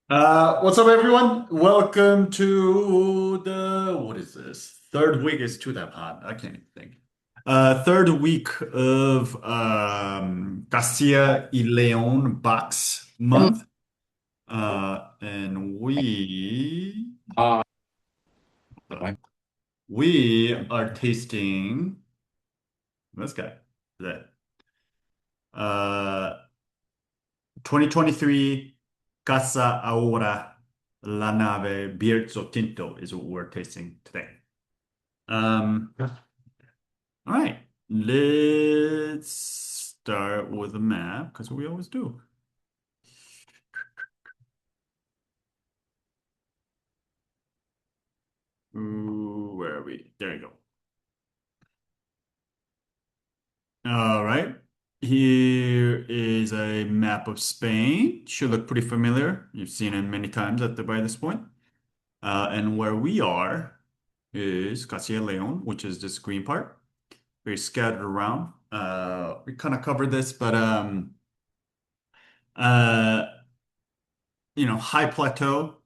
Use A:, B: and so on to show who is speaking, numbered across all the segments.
A: What's up, everyone? Welcome to the what is this? Third week is too that hot. I can't even think. Third week of Castilla y León box
B: Um,
A: month. And
B: right.
A: we are tasting this guy today. Uh 2023 Casa Aurora La Nave Bierzo Tinto is what we're tasting today. All right, let's start with a map because we always do. Ooh, where are we? There you go. All right, here is a map of Spain. Should look pretty familiar. You've seen it many times by this point. And where we are is Castilla y León, which is this green part. Very scattered around. We kind of covered this, but uh, high plateau.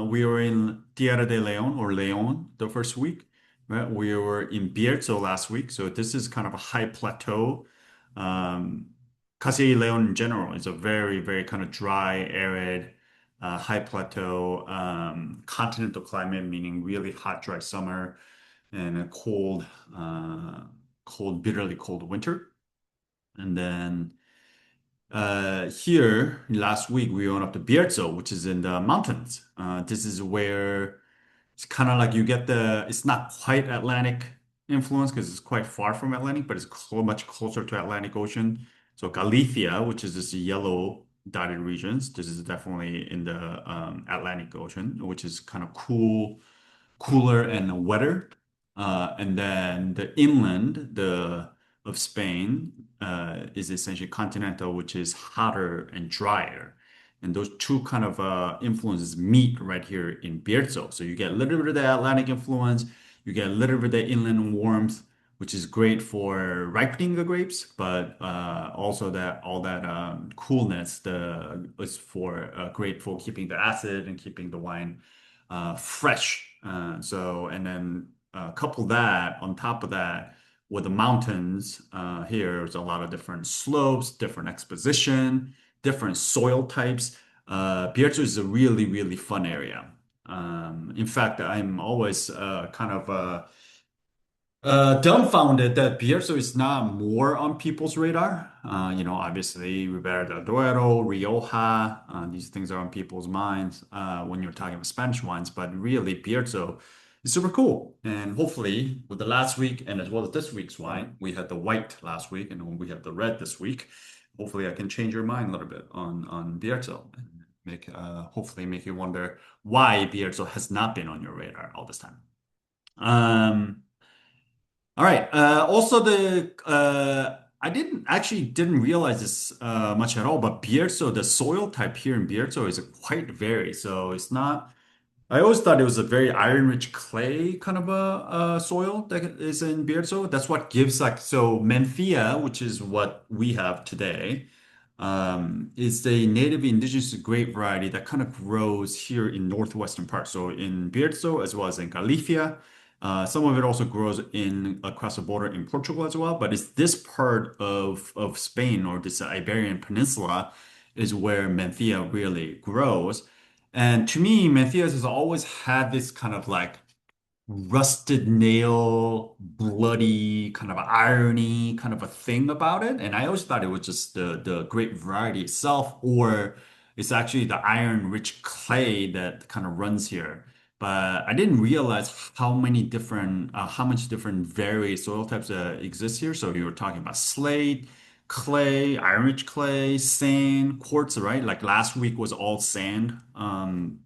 A: We were in Tierra de León or León the first week, right? We were in Bierzo last week, so this is kind of a high plateau. Um, Castilla y León in general is a very, very kind of dry, arid, high plateau, continental climate, meaning really hot, dry summer and a bitterly cold winter. And then here last week we went up to Bierzo, which is in the mountains. This is where it's kind of like you get it's not quite Atlantic influence because it's quite far from Atlantic, but it's much closer to Atlantic Ocean. So Galicia, which is this yellow dotted regions, this is definitely in the Atlantic Ocean, which is kind of cooler and wetter. And then the inland, the of Spain, is essentially continental, which is hotter and drier. And those two kind of influences meet right here in Bierzo. So you get a little bit of the Atlantic influence, you get a little bit of the inland warmth, which is great for ripening the grapes, but also that all that coolness is for great for keeping the acid and keeping the wine fresh. And then couple that on top of that with the mountains. Here, there's a lot of different slopes, different exposition, different soil types. Bierzo is a really, really fun area. In fact, I'm always kind of dumbfounded that Bierzo is not more on people's radar. Obviously, Ribera del Duero, Rioja, these things are on people's minds when you're talking about Spanish wines, but really, Bierzo is super cool. And hopefully, with the last week and as well as this week's wine, we had the white last week and we have the red this week. Hopefully, I can change your mind a little bit on Bierzo and hopefully make you wonder why Bierzo has not been on your radar all this time. Um, all right. Also, the I didn't realize this much at all, but Bierzo, the soil type here in Bierzo is quite varied. So it's not. I always thought it was a very iron-rich clay kind of a soil that is in Bierzo. That's what gives like so Menthia, which is what we have today, is the native indigenous grape variety that kind of grows here in northwestern part. So in Bierzo as well as in Galicia. Some of it also grows in across the border in Portugal as well, but it's this part of Spain or this Iberian Peninsula is where Menthia really grows. And to me, Matthias has always had this kind of like rusted nail, bloody kind of irony kind of a thing about it. And I always thought it was just the grape variety itself, or it's actually the iron-rich clay that kind of runs here. But I didn't realize how much different varied soil types exist here. So you were talking about slate, clay, iron-rich clay, sand, quartz, right? Like last week was all sand.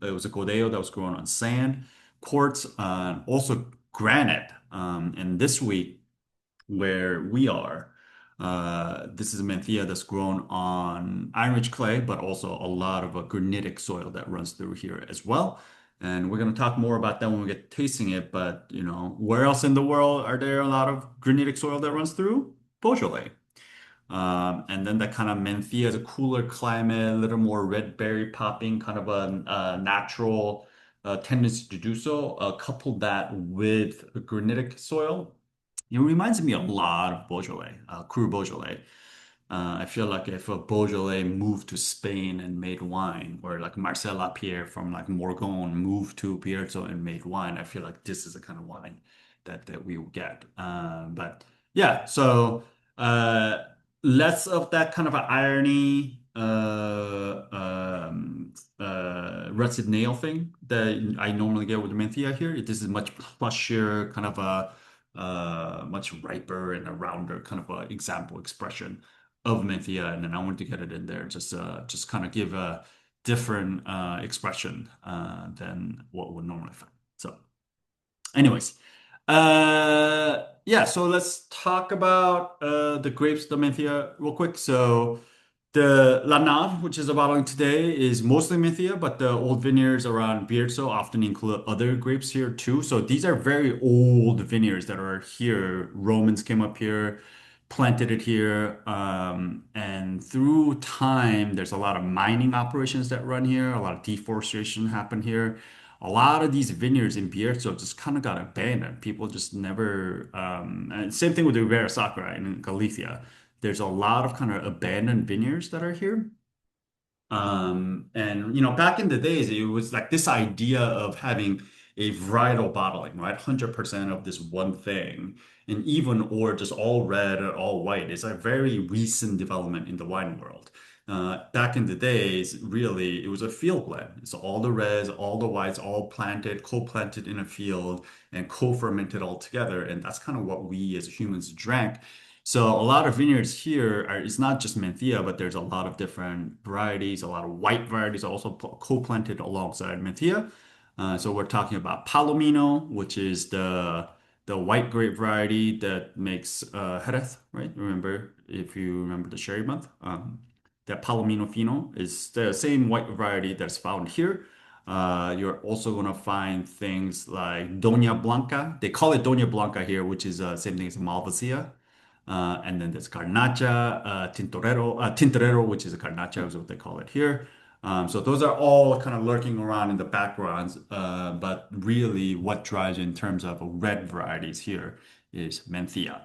A: It was a codeo that was growing on sand quartz, also granite. And this week, where we are, this is a Manthea that's grown on iron-rich clay, but also a lot of a granitic soil that runs through here as well. And we're going to talk more about that when we get tasting it. But, where else in the world are there a lot of granitic soil that runs through? Beaujolais. And then that kind of Mencia is a cooler climate, a little more red berry popping, kind of a natural tendency to do so. Couple that with a granitic soil. It reminds me a lot of Beaujolais, Cru Beaujolais. I feel like if a Beaujolais moved to Spain and made wine, or like Marcel Lapierre from like Morgon moved to Bierzo and made wine, I feel like this is the kind of wine that we will get. But yeah, so uh, less of that kind of a irony, rusted nail thing that I normally get with Menthia here. This is much plusher, kind of a much riper and a rounder kind of a example expression of Menthia, and then I wanted to get it in there just kind of give a different expression than what would normally find. So, anyways, yeah, so let's talk about the grapes de Menthia real quick. So the La Nave, which is the bottling today, is mostly Menthia, but the old vineyards around Bierzo often include other grapes here too. So these are very old vineyards that are here. Romans came up here, planted it here, and through time, there's a lot of mining operations that run here. A lot of deforestation happened here. A lot of these vineyards in Bierzo just kind of got abandoned. People just never, and same thing with the Ribera Sacra in Galicia. There's a lot of kind of abandoned vineyards that are here. And back in the days, it was like this idea of having a varietal bottling, right? 100% of this one thing, and even or just all red or all white is a very recent development in the wine world. Back in the days, really, it was a field blend. It's all the reds, all the whites, all planted, co-planted in a field and co-fermented all together. And that's kind of what we as humans drank. So a lot of vineyards here are, it's not just Menthia, but there's a lot of different varieties, a lot of white varieties also co-planted alongside Menthia. So we're talking about Palomino, which is the white grape variety that makes Jerez, right? Remember, if you remember the sherry month, that Palomino Fino is the same white variety that's found here. You're also going to find things like Doña Blanca. They call it Doña Blanca here, which is same thing as Malvasia. And then there's Garnacha, Tintorero, which is a Garnacha, is what they call it here. So those are all kind of lurking around in the backgrounds, but really what drives in terms of red varieties here is Menthia.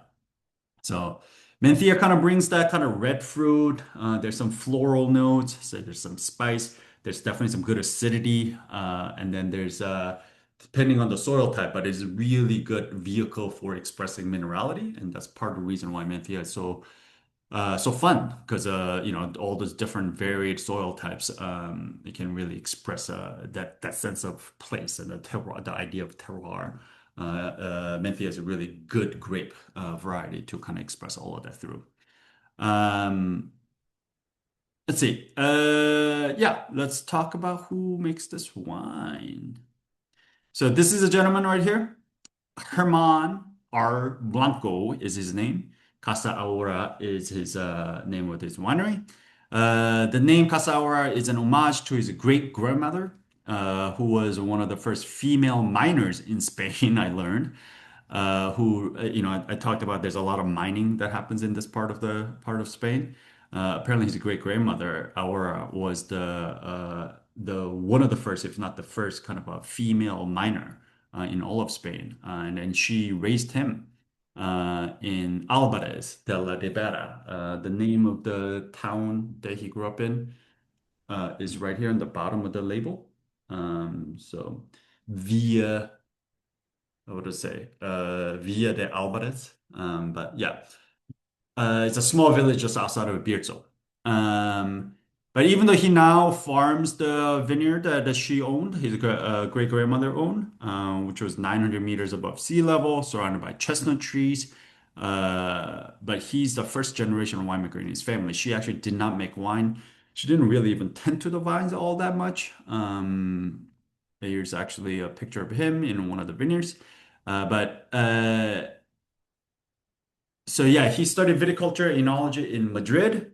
A: So Menthia kind of brings that kind of red fruit. There's some floral notes, so there's some spice. There's definitely some good acidity, and then there's depending on the soil type, but it's a really good vehicle for expressing minerality, and that's part of the reason why Menthia is so fun because all those different varied soil types it can really express that sense of place and the terroir, the idea of terroir. Menthia is a really good grape variety to kind of express all of that through. Um, let's see. Yeah, let's talk about who makes this wine. So this is a gentleman right here. Herman R. Blanco is his name. Casa Aurora is his name of his winery. The name Casa Aurora is an homage to his great grandmother, who was one of the first female miners in Spain, I learned. Who, I talked about there's a lot of mining that happens in this part of Spain. Apparently, his great grandmother, Aurora, was the one of the first, if not the first, kind of a female miner in all of Spain, and then she raised him in Alvarez de la Ribera. The name of the town that he grew up in is right here on the bottom of the label. So Villa, what to say? Villa de Alvarez. But yeah, it's a small village just outside of Bierzo. Um, but even though he now farms the vineyard that she owned, his great grandmother owned, which was 900 meters above sea level, surrounded by chestnut trees. But he's the first generation winemaker in his family. She actually did not make wine. She didn't really even tend to the vines all that much. Here's actually a picture of him in one of the vineyards. But So yeah, he studied viticulture enology in Madrid,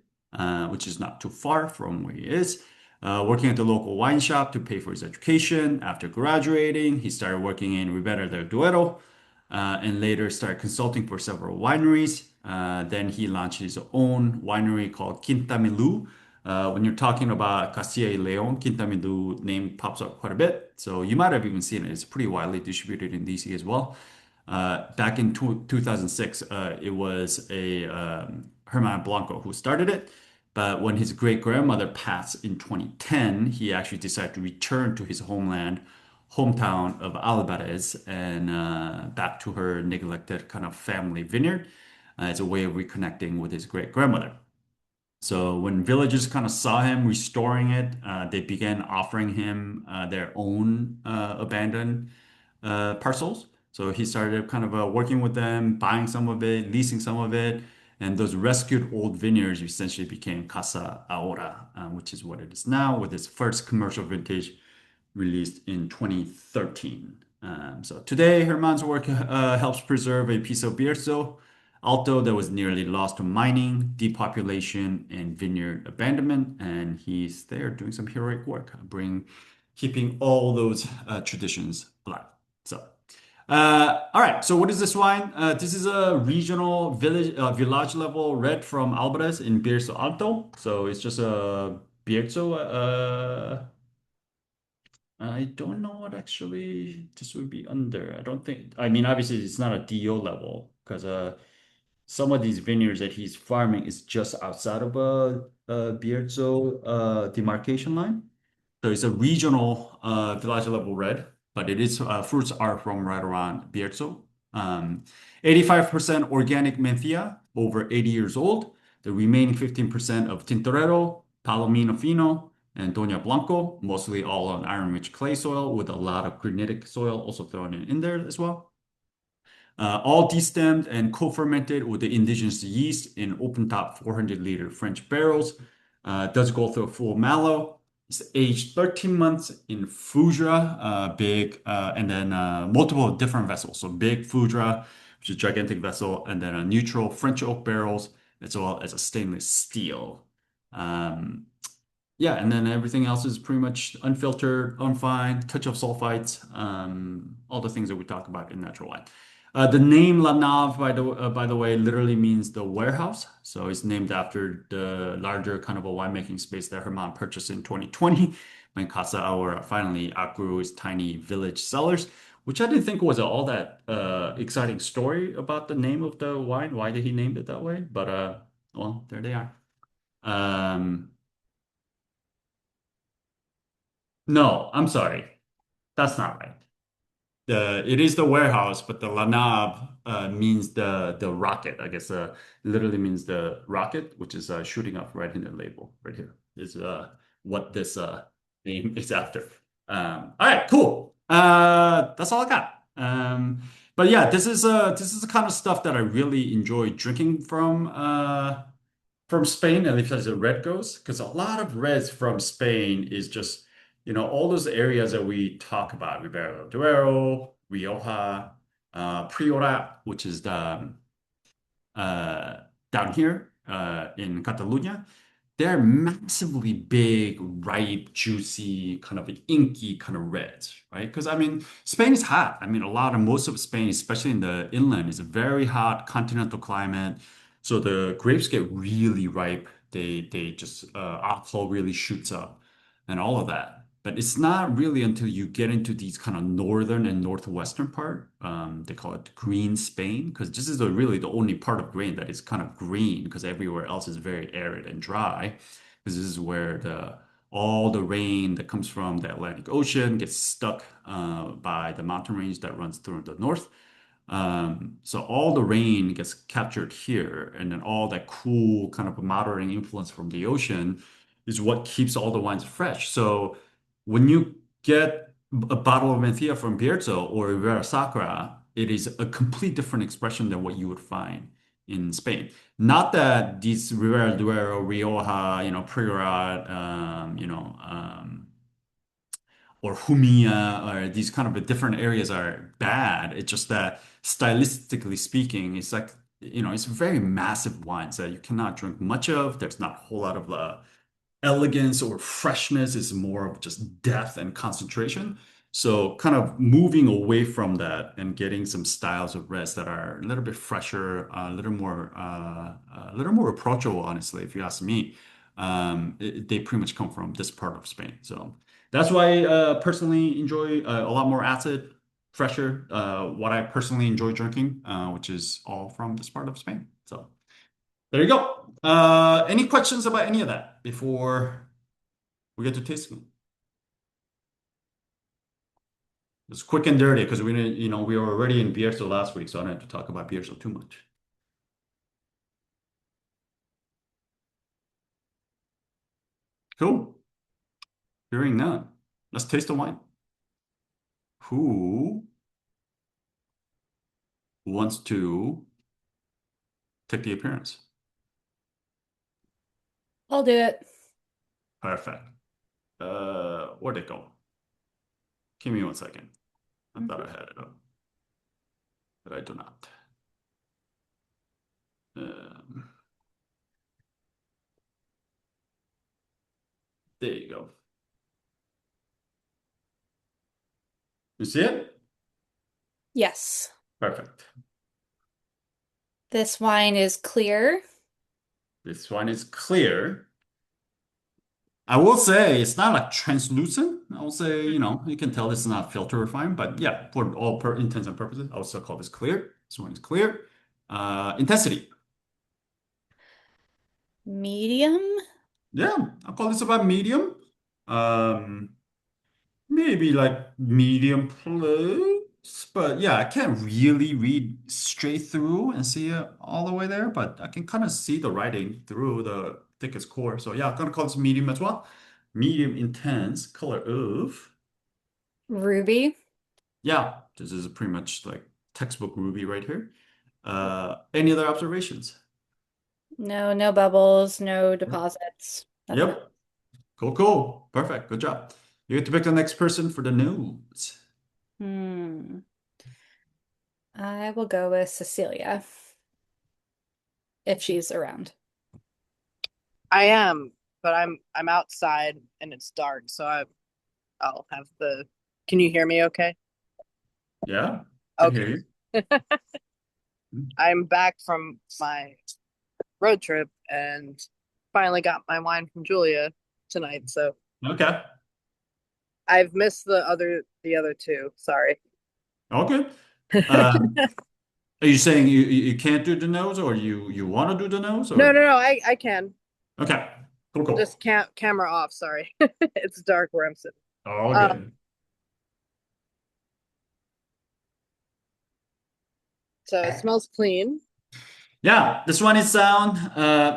A: which is not too far from where he is. Working at the local wine shop to pay for his education. After graduating, he started working in Ribera del Duero. and later started consulting for several wineries. Then he launched his own winery called Quintamilu. When you're talking about Castilla y León, Quintamilu name pops up quite a bit. So you might have even seen it. It's pretty widely distributed in DC as well. Back in 2006, it was a Herman Blanco who started it. But when his great grandmother passed in 2010, he actually decided to return to his hometown of Alvarez, and back to her neglected kind of family vineyard as a way of reconnecting with his great grandmother. So when villagers kind of saw him restoring it, they began offering him their own abandoned parcels. So he started kind of working with them, buying some of it, leasing some of it, and those rescued old vineyards essentially became Casa Aurora, which is what it is now, with its first commercial vintage released in 2013. So today, Herman's work helps preserve a piece of Bierzo Alto that was nearly lost to mining, depopulation, and vineyard abandonment. And he's there doing some heroic work, keeping all those traditions alive. So, all right. So, what is this wine? This is a regional village level red from Alvarez in Bierzo Alto. So, it's just a Bierzo. I don't know what actually this would be under. I don't think, I mean, obviously it's not a DO level because some of these vineyards that he's farming is just outside of a Bierzo demarcation line. So it's a regional village level red, but it is fruits are from right around Bierzo. Um, 85% organic Mencia, over 80 years old. The remaining 15% of Tintorero, Palomino Fino, and Doña Blanco, mostly all on iron-rich clay soil with a lot of granitic soil also thrown in there as well. All destemmed and co-fermented with the indigenous yeast in open-top 400-liter French barrels. Does go through a full mallow. It's aged 13 months in Foudre, big, and then multiple different vessels. So big Foudre, which is a gigantic vessel, and then a neutral French oak barrels, as well as a stainless steel. Um, yeah, and then everything else is pretty much unfiltered, unfined, touch of sulfites, all the things that we talk about in natural wine. The name La Nave, by the way, literally means the warehouse. So it's named after the larger kind of a winemaking space that Herman purchased in 2020 when Casa Aurora finally outgrew its tiny village cellars, which I didn't think was all that exciting story about the name of the wine. Why did he name it that way? But well, there they are. Um, no, I'm sorry. That's not right. It is the warehouse, but the lanab means the rocket. I guess literally means the rocket, which is shooting up right in the label right here. Is what this name is after. All right, cool. That's all I got. But yeah, this is the kind of stuff that I really enjoy drinking from Spain, at least as a red goes, because a lot of reds from Spain is just, all those areas that we talk about, Ribera del Duero, Rioja, Priorat, which is uh, down here in Catalonia. They're massively big, ripe, juicy, kind of inky kind of reds, right? Because I mean, Spain is hot. I mean, most of Spain, especially in the inland, is a very hot continental climate. So the grapes get really ripe. They just alcohol really shoots up and all of that. But it's not really until you get into these kind of northern and northwestern part, they call it green Spain, because this is really the only part of grain that is kind of green, because everywhere else is very arid and dry. Because this is where all the rain that comes from the Atlantic Ocean gets stuck by the mountain range that runs through the north. So all the rain gets captured here, and then all that cool kind of moderating influence from the ocean is what keeps all the wines fresh. So when you get a bottle of Mencia from Bierzo or Ribera Sacra, it is a complete different expression than what you would find in Spain. Not that these Ribera del Duero, Rioja, Priorat, or Jumia or these kind of different areas are bad. It's just that stylistically speaking, it's like, it's very massive wines that you cannot drink much of. There's not a whole lot of elegance or freshness. It's more of just depth and concentration. So kind of moving away from that and getting some styles of reds that are a little bit fresher, a little more approachable, honestly, if you ask me. They pretty much come from this part of Spain. So that's why I personally enjoy a lot more acid, fresher, what I personally enjoy drinking, which is all from this part of Spain. So there you go. Any questions about any of that before we get to tasting? It's quick and dirty because we didn't, we were already in Bierzo last week, so I don't have to talk about Bierzo too much. Cool. Hearing none. Let's taste the wine. Who wants to take the appearance?
B: I'll do it.
A: Perfect. Where'd it go? Give me 1 second. I thought I had it up, but I do not. Um, there you go. You see it?
B: Yes.
A: Perfect.
B: This wine is clear.
A: This one is clear. I will say it's not like translucent. I will say, you can tell this is not filter refined, but yeah, for all intents and purposes, I would still call this clear. This one is clear. Intensity.
B: Medium.
A: Yeah, I'll call this about medium. Um, Maybe like medium plus, but yeah, I can't really read straight through and see it all the way there, but I can kind of see the writing through the thickest core. So yeah, I'm gonna call this medium as well. Medium intense color of,
B: Ruby.
A: yeah, this is pretty much like textbook Ruby right here. Any other observations?
B: No, no bubbles, no deposits. Nothing.
A: Yep. Cool, cool. Perfect. Good job. You get to pick the next person for the nose.
B: Hmm. I will go with Cecilia if she's around.
C: I am, but I'm outside and it's dark, so I'll have the. Can you hear me okay?
A: Yeah, can hear
C: Okay.
A: you.
C: I'm back from my road trip and finally got my wine from Julia tonight, so
A: Okay.
C: I've missed the other two. Sorry.
A: Okay. Uh, are you saying you can't do the nose, or you want to do the nose,
C: No, no,
A: or
C: no, I can.
A: okay, cool,
C: Just
A: cool.
C: camera off, sorry. It's dark where I'm sitting.
A: All
C: Um,
A: good.
C: so it smells clean.
A: Yeah, this one is sound.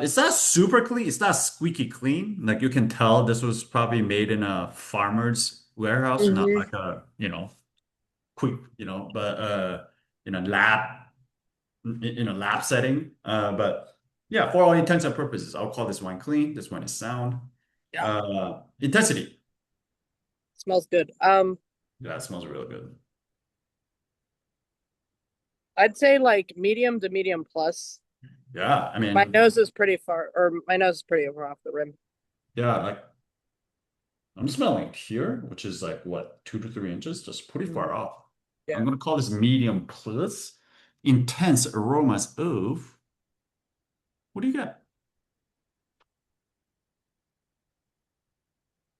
A: It's not super clean. It's not squeaky clean. Like you can tell, this was probably made in a farmer's warehouse, not
C: Hmm.
A: like a quick, but in a lab in a lab setting. But yeah, for all intents and purposes, I'll call this one clean. This one is sound.
C: Yeah,
A: Intensity.
C: smells good.
A: Yeah, it smells really good.
C: I'd say like medium to medium plus.
A: Yeah, I
C: My
A: mean,
C: nose is pretty far, or my nose is pretty far off the rim.
A: yeah, like I'm smelling it here, which is like what, 2 to 3 inches, just pretty
C: Mhm.
A: far off. I'm
C: Yeah.
A: gonna call this medium plus. Intense aromas of, what do you got?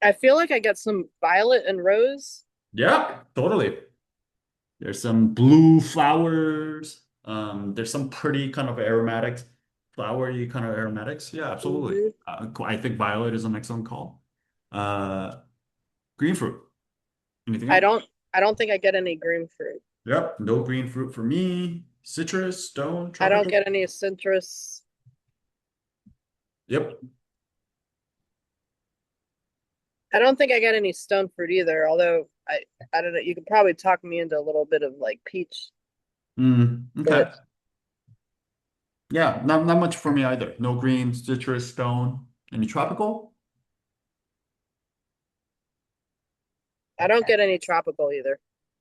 C: I feel like I get some violet and rose.
A: Yeah, totally. There's some blue flowers. There's some pretty kind of aromatics, flowery kind of aromatics. Yeah, absolutely.
C: Hmm.
A: I think violet is an excellent call. Uh, Green fruit. Anything
C: I
A: else?
C: don't I don't think I get any green fruit.
A: Yep, no green fruit for me. Citrus, stone,
C: I don't
A: tropical.
C: get any citrus.
A: Yep.
C: I don't think I get any stone fruit either, although I don't know, you could probably talk me into a little bit of like peach,
A: Okay.
C: but
A: Yeah, not much for me either. No green, citrus, stone. Any tropical?
C: I don't get any tropical either.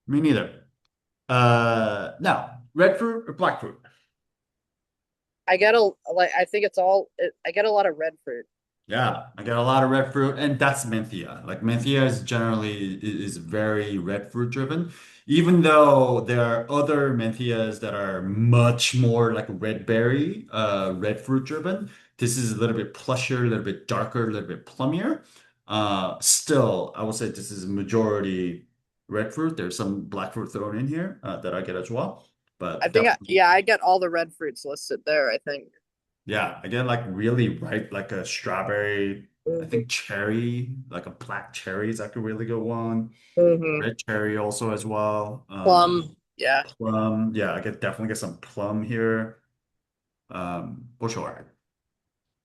A: Me neither. Now, red fruit or black fruit?
C: I get a like I think it's all I get a lot of red fruit.
A: Yeah, I get a lot of red fruit, and that's Menthia. Like Menthia is generally is very red fruit driven, even though there are other Menthias that are much more like red berry, red fruit driven. This is a little bit plusher, a little bit darker, a little bit plummier. Still, I would say this is majority red fruit. There's some black fruit thrown in here that I get as well,
C: I
A: but
C: think
A: definitely.
C: yeah, I get all the red fruits listed there, I think.
A: Yeah, I get like really ripe, like a strawberry, I
C: Hmm.
A: think cherry, like a black cherry is like a really good one.
C: Hmm.
A: Red cherry also as well.
C: Plum, yeah.
A: Plum, yeah, I get definitely get some plum here. For sure.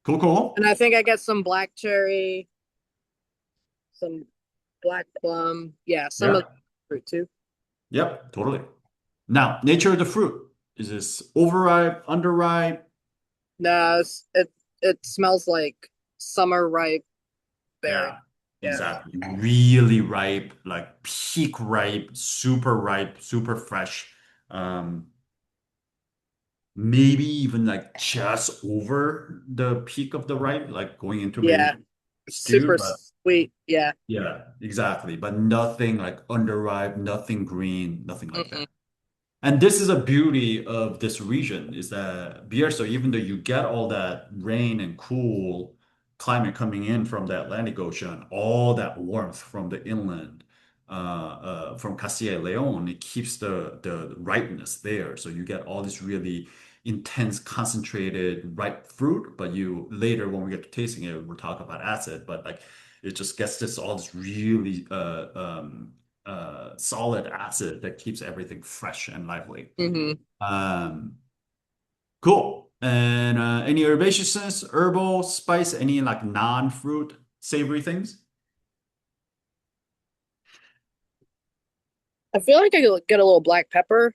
A: Cool,
C: And
A: cool.
C: I think I get some black cherry, some black plum. Yeah, some of the
A: Yeah,
C: fruit too.
A: yep, totally. Now, nature of the fruit. Is this overripe, underripe?
C: No, it smells like summer ripe berry.
A: Yeah,
C: Yeah.
A: exactly. Really ripe, like peak ripe, super fresh. Um, Maybe even like just over the peak of the ripe, like going into maybe
C: Yeah.
A: stew,
C: Super
A: but
C: sweet. Yeah.
A: yeah, exactly. But nothing like underripe, nothing green, nothing like
C: Mm-mm.
A: that. And this is a beauty of this region is that Bierzo, even though you get all that rain and cool climate coming in from the Atlantic Ocean, all that warmth from the inland, from Castilla and Leon, it keeps the ripeness there. So you get all this really intense, concentrated, ripe fruit. But you later, when we get to tasting it, we'll talk about acid. But like it just gets this all this really solid acid that keeps everything fresh and lively.
C: Hmm.
A: Um, cool. And any herbaceousness, herbal, spice, any like non-fruit savory things?
C: I feel like I could get a little black pepper.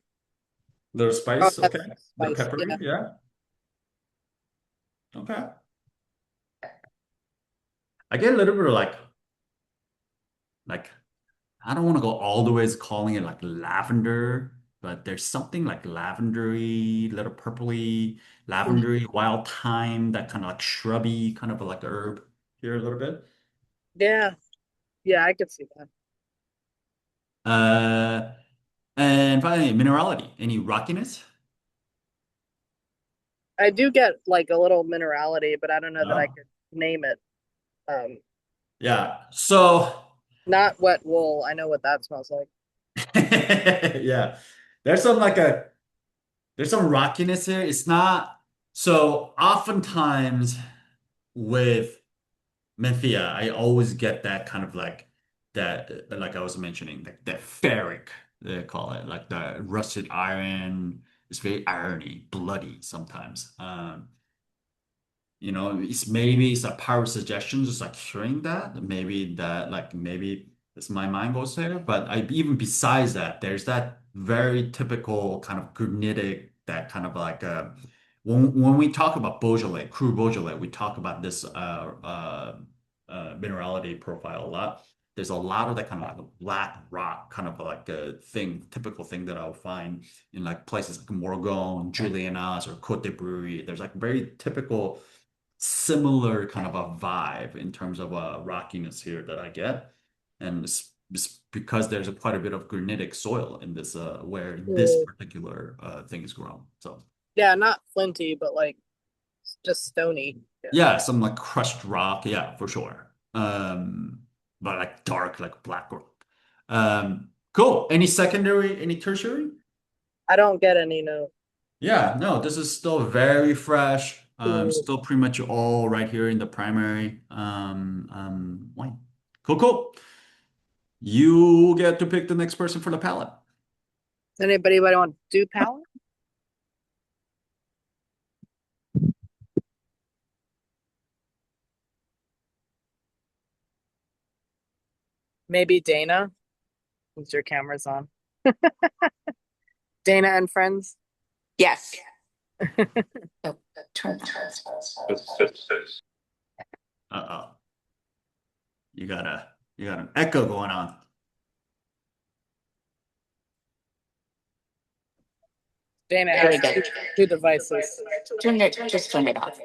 A: Little
C: Oh,
A: spice,
C: that's
A: okay. Little
C: spice.
A: peppery,
C: Yeah.
A: yeah. Okay. I get a little bit of like I don't want to go all the way as calling it like lavender, but there's something like lavendery, little purpley,
C: Mhm.
A: lavendery, wild thyme, that kind of like shrubby kind of like herb here a little bit.
C: Yeah. Yeah, I could see that.
A: Uh, and finally, minerality. Any rockiness?
C: I do get like a little minerality, but I don't know that I
A: No.
C: could name it. Um,
A: Yeah. So,
C: Not wet wool. I know what that smells like.
A: yeah, there's some like a there's some rockiness here. It's not so oftentimes with Menthea, I always get that kind of like that, like I was mentioning, like that ferric, they call it, like the rusted iron. It's very irony, bloody sometimes. It's maybe it's a power suggestion, just like hearing that. Maybe that, like maybe it's my mind goes there. But even besides that, there's that very typical kind of granitic, that kind of like when we talk about Beaujolais, cru Beaujolais, we talk about this minerality profile a lot. There's a lot of that kind of like black rock kind of like a thing, typical thing that I'll find in like places like Morgon, Julianas, or Côte de Brie. There's like very typical similar kind of a vibe in terms of rockiness here that I get. And it's because there's quite a bit of granitic soil in this where this
C: Mm.
A: particular thing is grown. So
C: Yeah, not flinty, but like just stony. Yeah.
A: yeah, some like crushed rock, yeah, for sure. But like dark, like black rock. Cool. Any secondary, any tertiary?
C: I don't get any no.
A: Yeah, no, this is still very fresh.
C: Mm.
A: Still pretty much all right here in the primary wine. Cool, cool. You get to pick the next person for the palette.
C: Anybody want to do palette? Maybe Dana, since your camera's on. Dana and friends.
B: Yes. Oh, turn that.
A: Uh-oh. You got an echo going on.
C: Dana
B: There we
C: has
B: go.
C: two devices.
B: Just turn it off.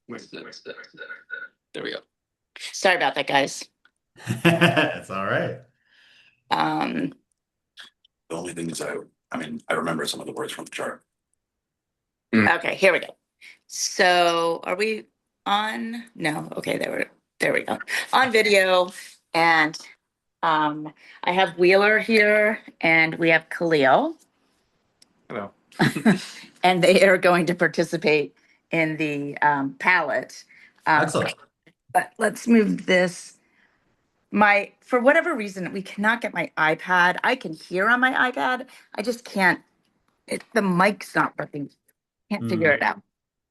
D: There we go. Sorry about that, guys.
A: It's all right.
D: Um,
E: The only thing is I remember some of the words from the chart.
D: okay, here we go. So are we on? No, okay, there we go. On video, and I have Wheeler here and we have Khalil.
F: Hello.
D: And they are going to participate in the palette.
A: Excellent.
D: But let's move this. For whatever reason, we cannot get my iPad. I can hear on my iPad. I just can't. The mic's not working. Can't figure it out.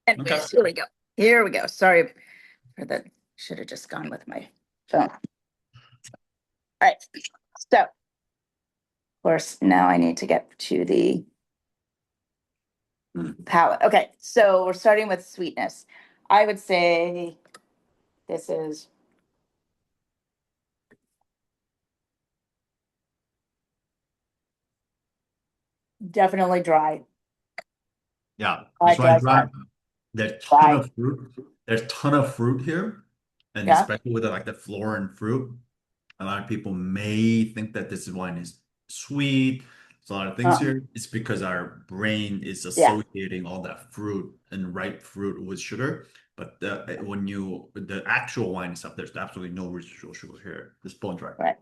D: Anyways,
A: Okay.
D: here we go. Here we go. Sorry for the. Should have just gone with my phone. All right. So, of course, now I need to get to the palette. Okay, so we're starting with sweetness. I would say this is definitely dry.
A: Yeah.
D: I
A: That's why
D: dry.
A: there's a ton
D: Dry.
A: of fruit. There's a ton of fruit here. And
D: Yeah.
A: especially with the floral and fruit, a lot of people may think that this wine is sweet. There's a lot of things here. It's because our brain is associating all that fruit and ripe fruit with sugar. But the actual wine itself, there's absolutely no residual sugar here. This bone dry.
D: Right.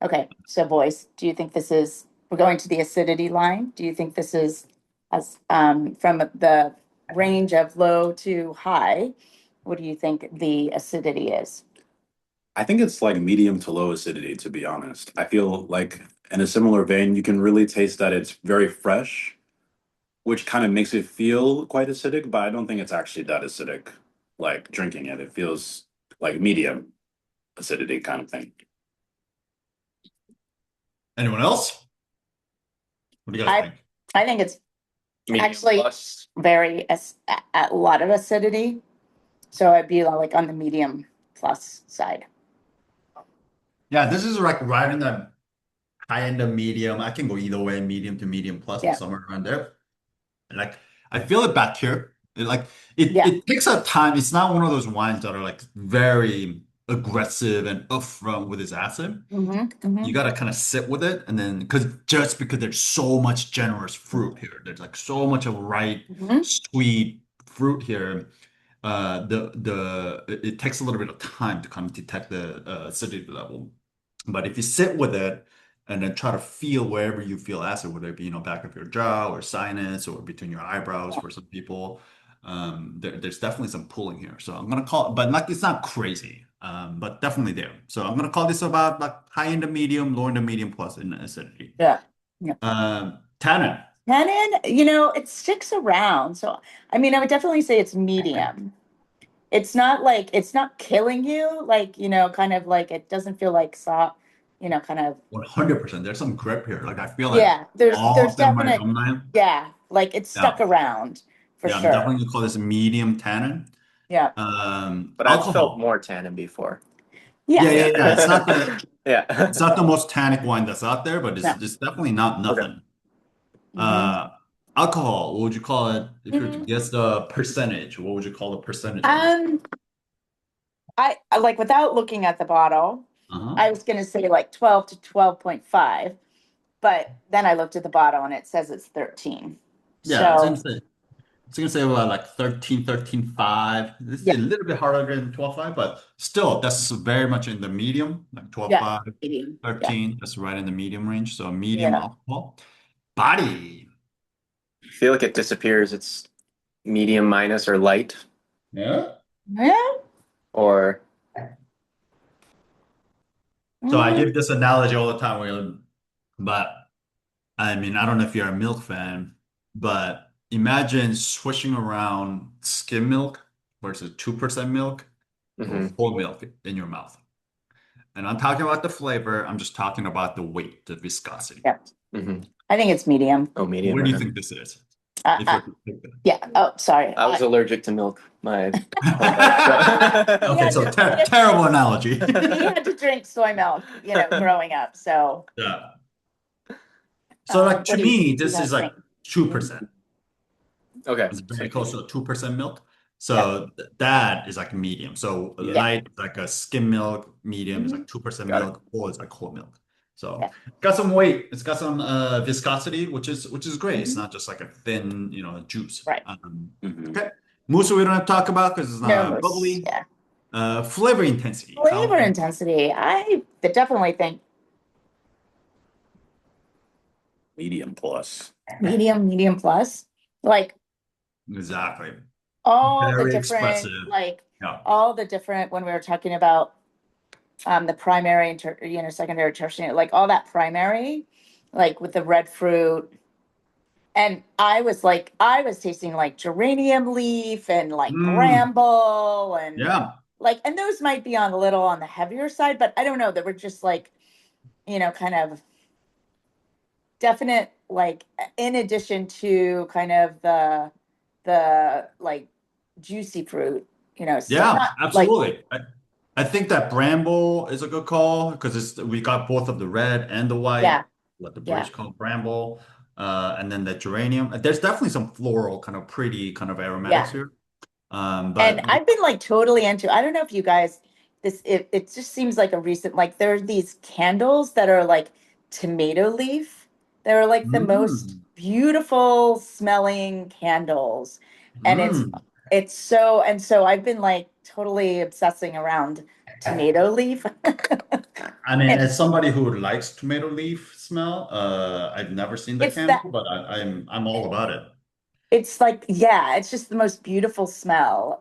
D: Okay, so boys, do you think we're going to the acidity line? Do you think this is from the range of low to high? What do you think the acidity is?
E: I think it's like medium to low acidity, to be honest. I feel like in a similar vein, you can really taste that it's very fresh, which kind of makes it feel quite acidic, but I don't think it's actually that acidic. Like drinking it, it feels like medium acidity kind of thing.
A: Anyone else? What do you guys think?
D: I think it's
F: Medium
D: actually
F: plus.
D: a lot of acidity. So I'd be like on the medium plus side.
A: Yeah, this is like right in the high end of medium. I can go either way, medium to medium plus,
D: Yeah.
A: somewhere around there. And like I feel it back here.
D: Yeah.
A: It takes a time. It's not one of those wines that are like very aggressive and upfront with its acid. You gotta kind of sit with it, and then because there's so much generous fruit here, there's like so much of ripe, sweet fruit here. It takes a little bit of time to kind of detect the acidity level. But if you sit with it and then try to feel wherever you feel acid, whether it be, back of your jaw or sinus or between your eyebrows for some people, there's definitely some pulling here. So I'm gonna call it, but like it's not crazy, but definitely there. So I'm gonna call this about like high end to medium, low end to medium plus in acidity.
D: Yeah.
A: Tannin.
D: Tannin, it sticks around. So, I mean, I would definitely say it's medium. It's not killing you, kind of like it doesn't feel like soft, kind of.
A: 100%. There's some grip here. Like I feel like
D: there's
A: all of them
D: definite,
A: right on
D: like it's stuck around for
A: I'm
D: sure.
A: definitely gonna call this a medium tannin.
D: Yeah.
F: But I've felt more tannin before.
A: Yeah. It's not
F: It's
A: not the most tannic wine that's out there, but it's definitely not nothing. Alcohol, what would you call it if you were to guess the percentage? What would you call the percentage?
D: I like without looking at the bottle, I was gonna say like 12 to 12.5, but then I looked at the bottle and it says it's 13.
A: Yeah,
D: So
A: it's gonna say about like 13, 13.5. This is a little bit harder than 12.5, but still that's very much in the medium, like 12.5, 13. That's right in the medium range. So medium alcohol. Body.
F: I feel like it disappears. It's medium minus or light.
A: Yeah.
F: Or
A: So I give this analogy all the time, but I mean, I don't know if you're a milk fan, but imagine switching around skim milk versus 2% milk to whole milk in your mouth. And I'm talking about the flavor. I'm just talking about the weight, the viscosity.
D: Yeah. I think it's medium.
F: Oh, medium.
A: What do you think this is?
D: Oh, sorry.
F: I was allergic to milk. Okay,
A: so terrible analogy.
D: He had to drink soy milk, growing up. So
A: yeah. So like to me, this is like 2%.
F: Okay.
A: It's very close to 2% milk. So that is like a medium. So
E: Yeah.
A: light is like a skim milk, medium is
B: Mhm.
A: like 2%
E: Got it.
A: milk, full is like whole milk. So
B: Yeah.
A: got some weight. It's got some viscosity, which is great. It's
B: Mhm.
A: not just like a thin, juice.
B: Right.
E: Mhm.
A: Okay. Mousse we don't have to talk about because it's
B: No
A: not
B: mousse.
A: bubbly.
B: Yeah.
A: Flavor intensity. How
B: Flavor intensity. I definitely think
E: Medium plus.
B: medium plus. Like
A: exactly?
B: all the
A: Very
B: different,
A: expressive.
B: like
A: Yeah.
B: all the different when we were talking about the primary and secondary, tertiary, like all that primary, like with the red fruit. And I was tasting like geranium leaf and like
A: Mm,
B: bramble and
A: yeah.
B: like, and those might be on a little on the heavier side, but I don't know. They were just like, kind of definite, like in addition to kind of the like juicy fruit, so
A: Yeah,
B: not like,
A: absolutely. I think that Bramble is a good call because we got both of the red and the white,
B: yeah,
A: what the
B: yeah,
A: British call Bramble, and then the geranium. There's definitely some floral, kind of pretty, kind of aromatics
B: yeah.
A: here.
B: And
A: But
B: I've been like totally into, I don't know if you guys, it just seems like a recent, like there are these candles that are like tomato leaf. They're like the most
A: mm,
B: beautiful smelling candles. And
A: mm.
B: so I've been like totally obsessing around tomato leaf.
A: I mean,
B: And
A: as somebody who likes tomato leaf smell, I've never seen the
B: it's that,
A: candle, but I'm all about it.
B: it's like, yeah, it's just the most beautiful smell.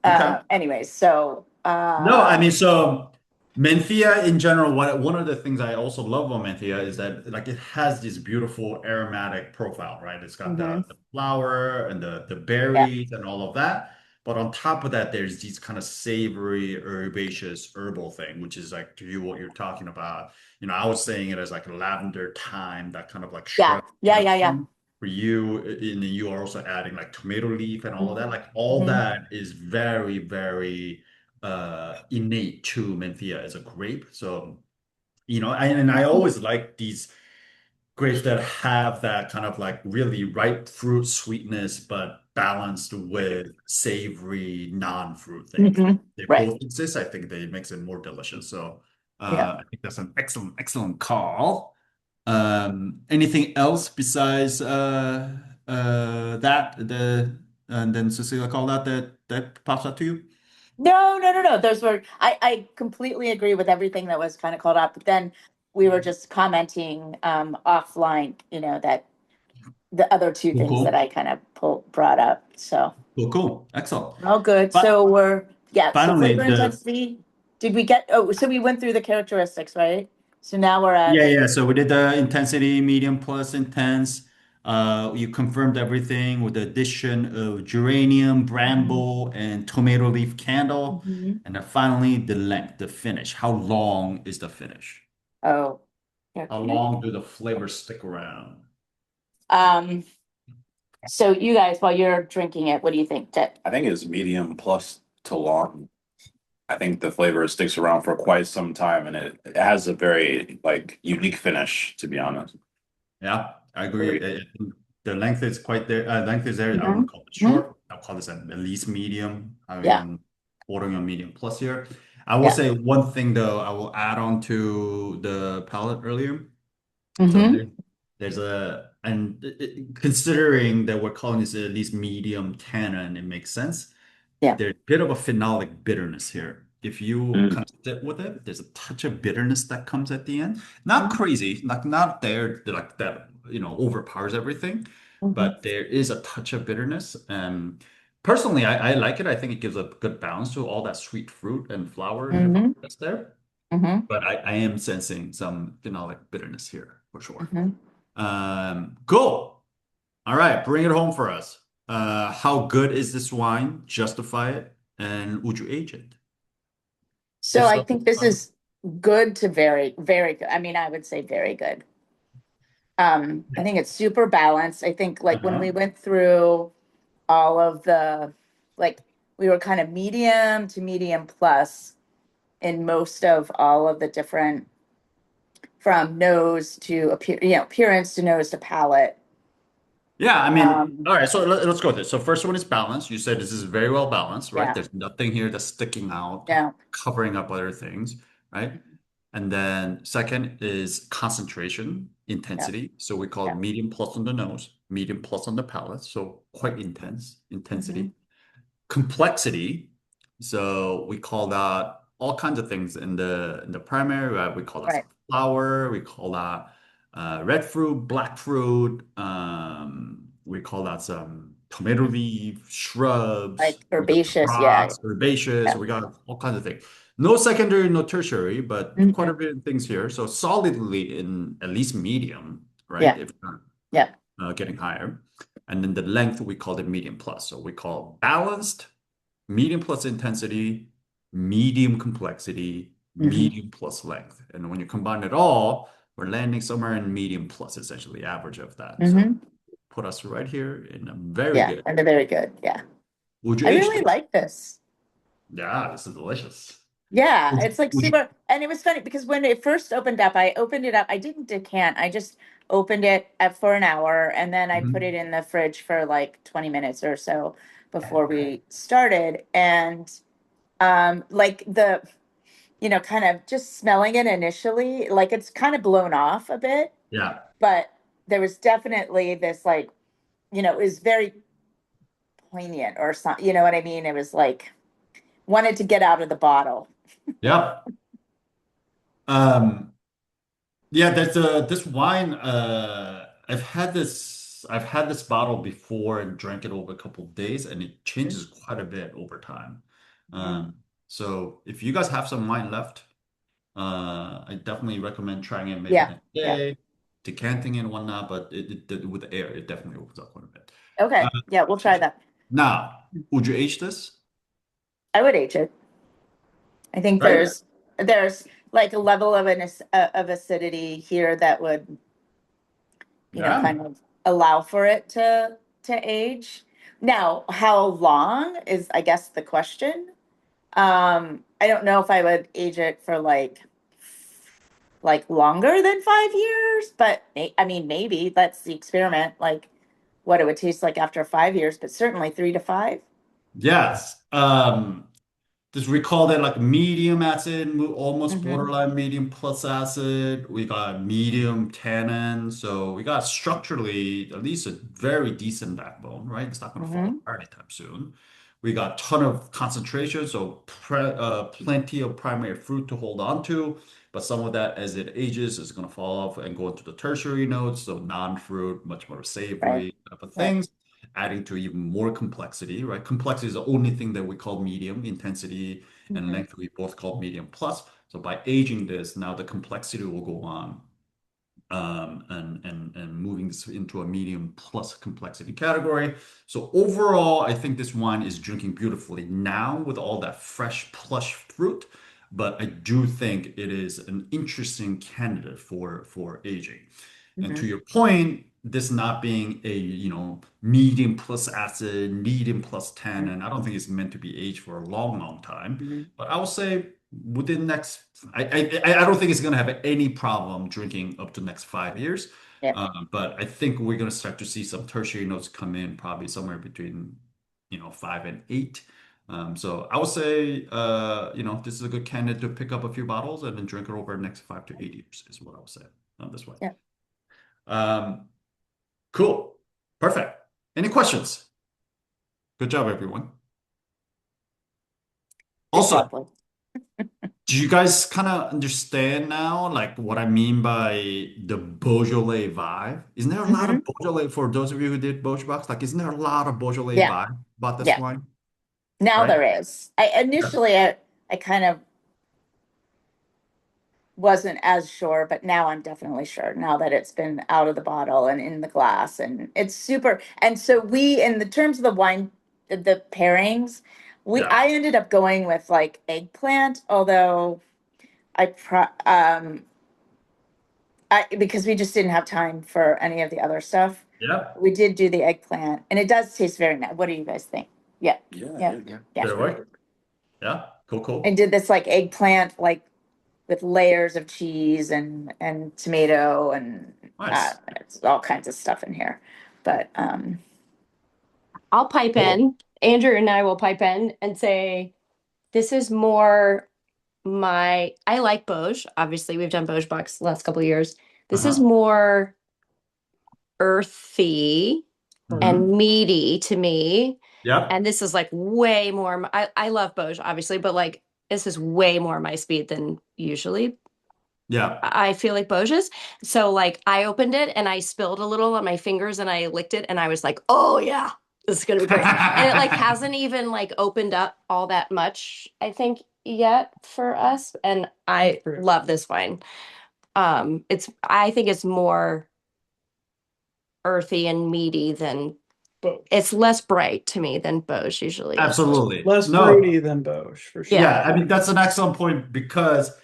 A: Okay.
B: Anyways, so,
A: No, I mean, so Menthea in general, one of the things I also love about Menthea is that like it has this beautiful aromatic profile, right? It's got
B: mhm,
A: the flower and the
B: yeah.
A: berries and all of that. But on top of that, there's these kind of savory, herbaceous, herbal thing, which is like to you what you're talking about. I was saying it as like a lavender thyme, that kind of like
B: Yeah,
A: shrub
B: yeah,
A: kind of
B: yeah, yeah.
A: thing. For you, and then you are also adding like tomato leaf and all of that. Like all
B: Mhm.
A: that is very, very innate to Menthea as a grape. So, and I always like these grapes that have that kind of like really ripe fruit sweetness, but balanced with savory non-fruit things.
B: Mhm.
A: They
B: Right.
A: both exist. I think they makes it more delicious. So,
B: Yeah.
A: I think that's an excellent, excellent call. Anything else besides that and then Cecilia called out that pops up to you?
B: No, no, no, no. Those were, I completely agree with everything that was kind of called out, but then we were just commenting offline, that the other two
A: Cool,
B: things that
A: cool.
B: I kind of brought up. So
A: Cool, cool. Excellent.
B: all good.
A: But
B: So so
A: finally,
B: flavor intensity. Did we get, so we went through the characteristics, right? So now we're
A: yeah,
B: at,
A: yeah. So we did the intensity, medium plus intense. You confirmed everything with the addition of geranium,
B: mhm,
A: bramble, and tomato leaf candle.
B: mhm.
A: And then finally, the length, the finish. How long is the finish?
B: Oh,
A: How
B: okay.
A: long do the flavors stick around?
B: Um, so you guys, while you're drinking it, what do you think, Ted?
E: I think it's medium plus to long. I think the flavor sticks around for quite some time, and it has a very like unique finish, to be honest.
A: Yeah, I agree.
E: Agreed.
A: I think the length is quite there. Length is there. I
B: Mhm,
A: wouldn't call it
B: mhm.
A: short. I'll call this at least medium. I'm
B: Yeah,
A: even ordering a medium plus here. I will
B: yeah.
A: say one thing though. I will add on to the palette earlier. So
B: Hmm.
A: there's considering that we're calling this at least medium tannin, it makes sense.
B: Yeah.
A: There's a bit of a phenolic bitterness here. If you
E: Mm.
A: kind of sit with it, there's a touch of bitterness that comes at the end. Not crazy, not there like that, overpowers everything,
B: Hmm.
A: but there is a touch of bitterness. Personally, I like it. I think it gives a good balance to all that sweet fruit and flower
B: Hmm.
A: that's there.
B: Hmm.
A: But I am sensing some phenolic bitterness here for sure.
B: Hmm.
A: Cool. All right, bring it home for us. How good is this wine? Justify it, and would you age it?
B: So
A: If
B: I
A: so,
B: think this is good to very, very good. I mean, I would say very good. I think it's super balanced. I think like when we
A: uh-huh.
B: went through all of like we were kind of medium to medium plus in most of all of the different from nose to appearance to nose to palate.
A: Yeah, I mean,
B: Um,
A: all right, so let's go with this. So first one is balance. You said this is very well balanced, right?
B: yeah,
A: There's nothing here that's sticking out,
B: no.
A: covering up other things, right? And then second is concentration,
B: Yeah,
A: intensity. So we call it
B: yeah.
A: medium plus on the nose, medium plus on the palate. So quite intense,
B: Hmm.
A: intensity. Complexity. So we call that all kinds of things in the primary, right? We call that
B: Right.
A: some flour, we call that red fruit, black fruit, we call that some tomato leaf, shrubs,
B: Like
A: we got some
B: herbaceous. Yeah,
A: rocks, herbaceous,
B: yeah.
A: we got all kinds of things. No secondary, no tertiary, but quite a
B: Hmm.
A: bit of things here. So solidly in at least medium, right?
B: Yeah,
A: If not
B: yeah.
A: getting higher. And then the length, we call it medium plus. So we call balanced, medium plus intensity, medium complexity,
B: Hmm.
A: medium plus length. And when you combine it all, we're landing somewhere in medium plus, essentially, average of that. So
B: Hmm.
A: put us right here in a very
B: Yeah,
A: good.
B: and they're very good. Yeah.
A: Would you
B: I
A: age
B: really
A: this?
B: like this.
A: Yeah, this is delicious.
B: Yeah,
A: Would you,
B: it's like
A: would you,
B: super. And it was funny because when it first opened up, I opened it up. I didn't decant. I just opened it up for an hour and then I put it
A: Mhm.
B: in the fridge for like 20 minutes or so before we started. And like kind of just smelling it initially, like it's kind of blown off a bit,
A: Yeah.
B: but there was definitely this like, it was very poignant or something, you know what I mean? It was like wanted to get out of the bottle.
A: Yeah. Um, Yeah, there's this wine. I've had this bottle before and drank it over a couple of days, and it changes quite a bit over time.
B: Mhm.
A: So if you guys have some wine left, I definitely recommend trying it maybe
B: Yeah,
A: next
B: yeah.
A: day, decanting it and whatnot. But with the air, it definitely opens up quite a bit.
B: Okay,
A: Uh,
B: yeah, we'll try that.
A: Now, would you age this?
B: I would age it. I think
A: Right?
B: there's like a level of of acidity here that would,
A: Yeah.
B: kind of allow for it to age. Now, how long is, I guess, the question. I don't know if I would age it for like longer than 5 years, but I mean, maybe that's the experiment, like what it would taste like after 5 years, but certainly 3 to 5.
A: Yes. Just recall that like medium acid, almost
B: Mm-hmm.
A: borderline medium plus acid. We got medium tannin. So we got structurally at least a very decent backbone, right? It's not going to fall
B: Mm-hmm.
A: apart anytime soon. We got ton of concentration, so plenty of primary fruit to hold on to. But some of that, as it ages, is going to fall off and go into the tertiary notes. So non-fruit, much more
B: Right.
A: savory type of
B: Right.
A: things, adding to even more complexity, right? Complexity is the only thing that we call medium. Intensity and
B: Mm-hmm.
A: length we both call medium plus. So by aging this, now the complexity will go on, and moving this into a medium plus complexity category. So overall, I think this wine is drinking beautifully now with all that fresh, plush fruit. But I do think it is an interesting candidate for aging. And to
B: Mm-hmm.
A: your point, this not being a, medium plus acid, medium plus tannin, I don't think it's meant to be aged for a long, long time.
B: Mm-hmm.
A: But I will say within next, I don't think it's going to have any problem drinking up to next 5 years.
B: Yeah.
A: But I think we're going to start to see some tertiary notes come in probably somewhere between, 5 and 8. So I would say, this is a good candidate to pick up a few bottles and then drink it over the next 5 to 8 years is what I would say on this one.
B: Yeah.
A: Um, cool. Perfect. Any questions? Good job, everyone.
B: It's
A: Also,
B: lovely.
A: do you guys kind of understand now, like what I mean by the Beaujolais vibe? Isn't there a lot
B: Mm-hmm.
A: of Beaujolais for those of you who did Beaujolais? Like, isn't there a lot of Beaujolais
B: Yeah.
A: vibe about this
B: Yeah.
A: wine?
B: Now
A: Right?
B: there is. I
A: Yeah.
B: initially I kind of wasn't as sure, but now I'm definitely sure now that it's been out of the bottle and in the glass and it's super. And so we, in the terms of the wine, the pairings,
A: Yeah.
B: I ended up going with like eggplant, although because we just didn't have time for any of the other stuff.
A: Yeah.
B: We did do the eggplant and it does taste very nice. What do you guys think? Yeah.
E: Yeah,
B: Yeah.
E: yeah.
F: Yeah.
B: Yeah.
A: Did it work? Yeah. Cool,
B: And
A: cool.
B: did this like eggplant, like with layers of cheese and tomato and
A: Nice.
B: it's all kinds of stuff in here. but
G: I'll pipe in. Andrew and I will pipe in and say, this is more I like Bauge. Obviously, we've done Bauge box the last couple of years. This is
A: Uh-huh.
G: more earthy and
A: Mhm.
G: meaty to me.
A: Yep.
G: And this is like way more. I love Bauge, obviously, but like this is way more my speed than usually
A: Yeah.
G: I feel like Bauge's. So like I opened it and I spilled a little on my fingers and I licked it and I was like, oh yeah, this is gonna be great. And it like hasn't even like opened up all that much, I think, yet for us. And I love this wine. I think it's more earthy and meaty than it's less bright to me than Bauge usually is.
A: Absolutely.
H: Less
A: No.
H: fruity than Bauge, for sure.
A: Yeah, I mean that's an excellent point because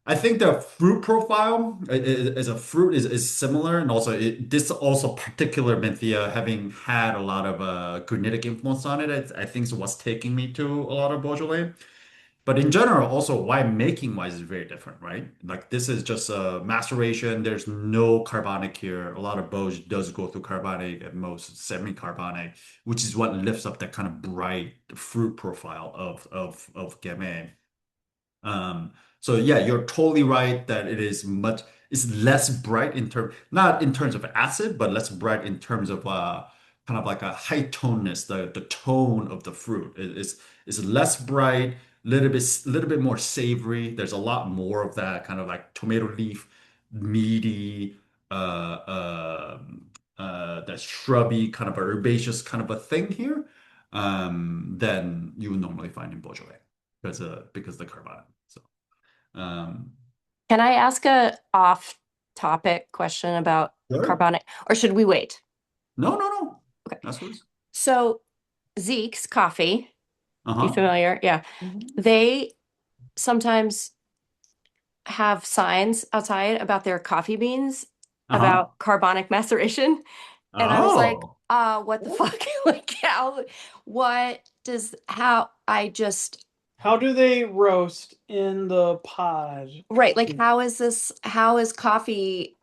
A: I think the fruit profile as a fruit is similar, and also this also particular Menthea having had a lot of granitic influence on it. I think is what's taking me to a lot of Beaujolais. But in general, also wine making wise is very different, right? Like this is just a maceration. There's no carbonic here. A lot of Beaujolais does go through carbonic, at most semi-carbonic, which is what lifts up that kind of bright fruit profile of Gamay. So yeah, you're totally right that it's less bright not in terms of acid, but less bright in terms of kind of like a high toneness, the tone of the fruit is less bright, little bit more savory. There's a lot more of that kind of like tomato leaf, meaty, that shrubby kind of herbaceous kind of a thing here, than you would normally find in Beaujolais because of the carbonate. So um
G: Can I ask a off-topic question about
A: sure.
G: carbonic, or should we wait?
A: No.
G: Okay.
A: That's what
G: So Zeke's coffee, you
A: uh-huh.
G: familiar? Yeah. They sometimes have signs outside about their coffee beans
A: Uh-huh.
G: about carbonic maceration. And I was like,
A: Oh.
G: what the fuck? Like what does, how I just,
H: How do they roast in the pod?
G: right. Like, how is coffee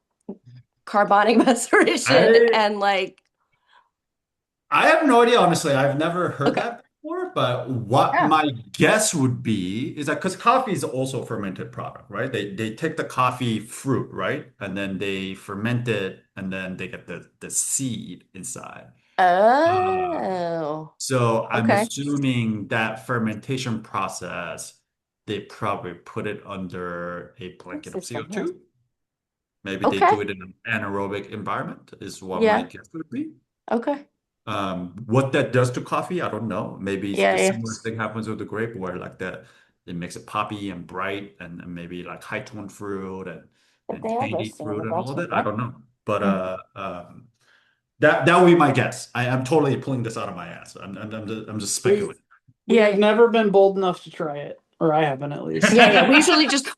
G: carbonic maceration?
A: I
G: And like,
A: I have no idea, honestly. I've never heard
G: okay.
A: that before, but what
B: yeah.
A: my guess would be is that because coffee is also a fermented product, right? They take the coffee fruit, right? And then they ferment it and then they get the seed inside. Uh,
G: Oh,
A: So I'm
G: okay.
A: assuming that fermentation process, they probably put it under a
B: What's
A: blanket of
B: this one here?
A: CO2. Maybe they
G: Okay.
A: do it in an anaerobic environment, is what my
G: Yeah.
A: guess would be.
G: Okay.
A: What that does to coffee, I don't know. Maybe
G: Yeah.
A: the
G: Yeah.
A: similar thing happens with the grape, where like it makes it poppy and bright, and maybe like high tone fruit
B: But
A: and
B: they are
A: tangy
B: roasting in
A: fruit
B: the
A: and all of
B: bottom.
A: it. I don't know, but
B: Mm.
A: that would be my guess. I'm totally pulling this out of my ass. I'm just
H: We
A: speculating.
H: we
G: Yeah.
H: have never been bold enough to try it, or I haven't at least.
G: Yeah, yeah.